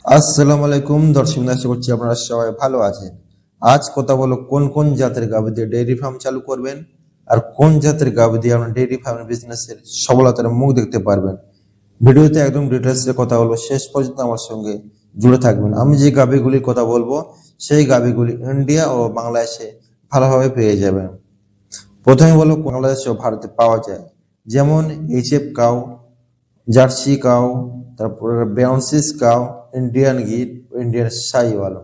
আসসালামু আলাইকুম দর্শক, আশা করছি আপনারা সবাই ভালো আছেন। আজ কথা বলো কোন কোন জাতের গাভী দিয়ে ডেইরি ফার্ম চালু করবেন আর কোন জাতের গাভী দিয়ে আপনার ডেইরি ফার্ম বিজনেসের সফলতার মুখ দেখতে পারবেন। ভিডিওতে একদম ডিটেলসে কথা বলবো, শেষ পর্যন্ত আমার সঙ্গে জুড়ে থাকবেন। আমি যে গাভীগুলির কথা বলবো সেই গাভীগুলি ইন্ডিয়া ও বাংলাদেশে ভালোভাবে পেয়ে যাবেন। প্রথমে বলো বাংলাদেশ ও ভারতে পাওয়া যায়, যেমন এইচএফ কাউ, জার্সি কাউ, তারপরে বেয়ন্সিস cow, Indian Gir, Indian Sahiwal.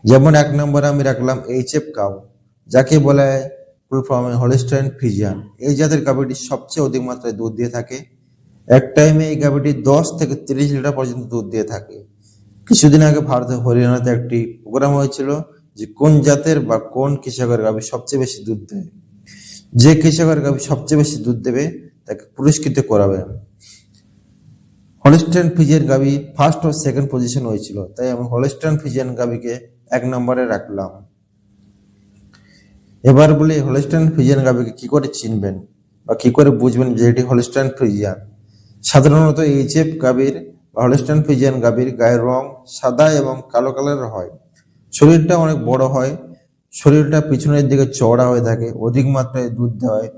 যেমন এক নম্বরে আমি রাখলাম এইচএফ কাউ, যাকে বলে ফুল ফর্মে হলিস্টাইন ফ্রিজিয়ান। এই জাতের গাভীটি সবচেয়ে অধিক মাত্রায় দুধ দিয়ে থাকে। এক টাইমে এই গাভীটি 10 থেকে 30 লিটার পর্যন্ত দুধ দিয়ে থাকে। কিছুদিন আগে ভারতের হরিয়ানাতে একটি প্রোগ্রাম হয়েছিল যে কোন জাতের বা কোন কৃষকের গাভী সবচেয়ে বেশি দুধ দেয়। যে কৃষকের গাভী সবচেয়ে বেশি দুধ দেবে তাকে পুরস্কৃত করাবে। হলিস্টাইন ফ্রিজিয়ান গাভী ফার্স্ট ও সেকেন্ড পজিশন হয়েছিল, তাই আমি হলিস্টাইন ফ্রিজিয়ান গাভীকে 1 নম্বরে রাখলাম। এবার বলি হলিস্টাইন ফ্রিজিয়ান গাভীকে কি করে চিনবেন বা কি করে বুঝবেন যে এটি হলিস্টাইন ফ্রিজিয়ান। সাধারণত এইচএফ গাভীর বা হলিস্টাইন ফ্রিজিয়ান গাভীর গায়ের রং সাদা এবং কালো কালারের হয়। শরীরটা অনেক বড় হয়, শরীরটা পিছনের দিকে চওড়া হয়ে থাকে, অধিক মাত্রায় দুধ দেয়।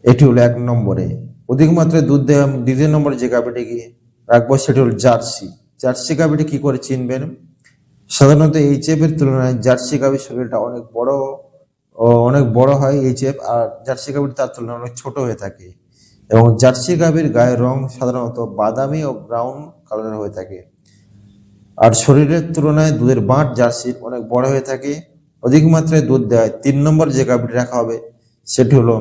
এটি হলো 1 নম্বরে। অধিক মাত্রায় দুধ দেওয়া। দ্বিতীয় নম্বরে যে গাভীটিকে রাখবো সেটি হল জার্সি। জার্সি গাভীটি কি করে চিনবেন? সাধারণত এইচএফ এর তুলনায় জার্সি গাভীর শরীরটা অনেক বড় হয় এইচএফ, আর জার্সি গাভীর তার তুলনায় অনেক ছোট হয়ে থাকে। এবং জার্সি গাভীর গায়ের রং সাধারণত বাদামি ও ব্রাউন কালারের হয়ে থাকে। আর শরীরের তুলনায় দুধের বাঁট জার্সির অনেক বড় হয়ে থাকে, অধিক মাত্রায় দুধ দেয়। 3 নম্বর যে গাভীটি রাখা হবে সেটি হলো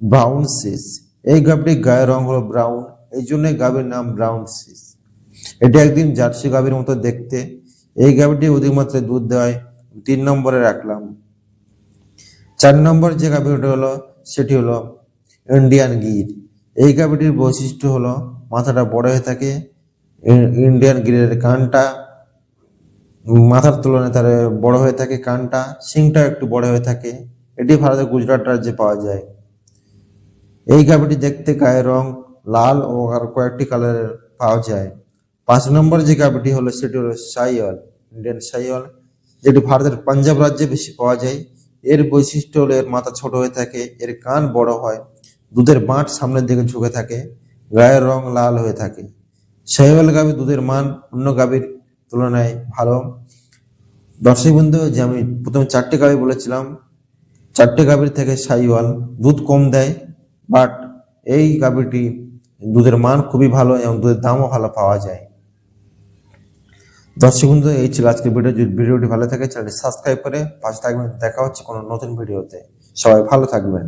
ব্রাউন সিস। এই গাভীটির গায়ের রং হলো ব্রাউন, এই জন্য গাভীর নাম ব্রাউন সিস। এটি একদিন জার্সি গাভীর মতো দেখতে। এই গাভীটি অধিক মাত্রায় দুধ দেয়, 3 নম্বরে রাখলাম। 4 নম্বর যে গাভীটি হলো সেটি হলো ইন্ডিয়ান গির। এই গাভীটির বৈশিষ্ট্য হলো মাথাটা বড় হয়ে থাকে। ইন্ডিয়ান গিরের কানটা মাথার তুলনায় তার বড় হয়ে থাকে, কানটা, শিংটা একটু বড় হয়ে থাকে। এটি ভারতের গুজরাট রাজ্যে পাওয়া যায়। এই গাভীটি দেখতে গায়ের রং লাল ও আর কয়েকটি কালারের পাওয়া যায়। 5 নম্বর যে গাভীটি হলো সেটি হলো সাইওয়াল, ইন্ডিয়ান সাইওয়াল, যেটি ভারতের পাঞ্জাব রাজ্যে বেশি পাওয়া যায়। এর বৈশিষ্ট্য হলো এর মাথা ছোট হয়ে থাকে, এর কান বড় হয়, দুধের বাঁট সামনের দিকে ঝুঁকে থাকে, গায়ের রং লাল হয়ে থাকে। সাইওয়াল গাভী দুধের মান অন্য গাভীর তুলনায় ভালো। দর্শক বন্ধু, যে আমি প্রথমে 4টে গাভী বলেছিলাম, 4টে গাভীর থেকে সাইওয়াল দুধ কম দেয়, বাট এই গাভীটি দুধের মান খুবই ভালো এবং দুধের দামও ভালো পাওয়া যায়। দর্শক বন্ধু, এই ছিল আজকের ভিডিও। যদি ভিডিওটি ভালো থাকে চ্যানেলটি সাবস্ক্রাইব করে পাশে থাকবেন। দেখা হচ্ছে কোনো নতুন ভিডিওতে। সবাই ভালো থাকবেন।